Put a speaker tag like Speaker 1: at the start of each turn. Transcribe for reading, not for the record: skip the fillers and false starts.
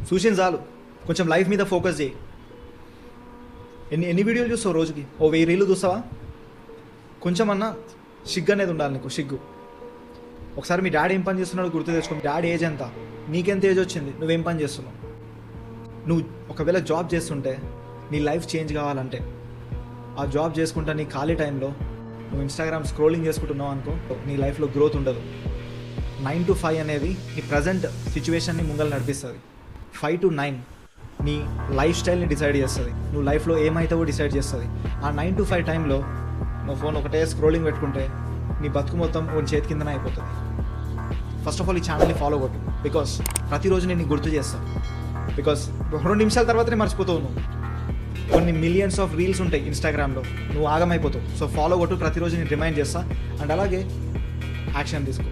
Speaker 1: చూసిన చాలు, కొంచెం లైఫ్ మీద ఫోకస్ చేయి. ఎన్ని వీడియోలు చూస్తావు రోజుకి? 1000 రీలు చూస్తావా? కొంచెం అన్నా సిగ్గు అనేది ఉండాలి నీకు, సిగ్గు. ఒకసారి మీ డాడీ ఏం పని చేస్తున్నాడు గుర్తు తెచ్చుకో. మీ డాడీ ఏజ్ ఎంత, నీకెంత ఏజ్ వచ్చింది, నువ్వేం పని చేస్తున్నావు? నువ్వు ఒకవేళ జాబ్ చేస్తుంటే నీ లైఫ్ చేంజ్ కావాలంటే ఆ జాబ్ చేసుకుంటా నీ ఖాళీ టైంలో నువ్వు ఇన్స్టాగ్రామ్ స్క్రోలింగ్ చేసుకుంటున్నావు అనుకో, నీ లైఫ్లో గ్రోత్ ఉండదు. 9 to 5 అనేది నీ ప్రజెంట్ సిచ్యువేషన్ని ముంగలు నడిపిస్తుంది. 5 to 9 నీ లైఫ్ స్టైల్ని డిసైడ్ చేస్తుంది, నువ్వు లైఫ్లో ఏమైతావో డిసైడ్ చేస్తుంది. ఆ 9 to 5 టైంలో నువ్వు ఫోన్ ఒకటే స్క్రోలింగ్ పెట్టుకుంటే నీ బతుకు మొత్తం ఒక చేతి కిందనే అయిపోతుంది. ఫస్ట్ ఆఫ్ ఆల్ ఈ ఛానల్ని ఫాలో కొట్టు, బికాస్ ప్రతిరోజు నేను నీకు గుర్తు చేస్తాను. బికాస్ 2 నిమిషాల తర్వాతనే మర్చిపోతావు నువ్వు. కొన్ని మిలియన్స్ ఆఫ్ రీల్స్ ఉంటాయి ఇన్స్టాగ్రామ్లో, నువ్వు ఆగమైపోతావు. సో ఫాలో కొట్టు, ప్రతిరోజు నేను రిమైండ్ చేస్తా. అండ్ అలాగే యాక్షన్ తీసుకో.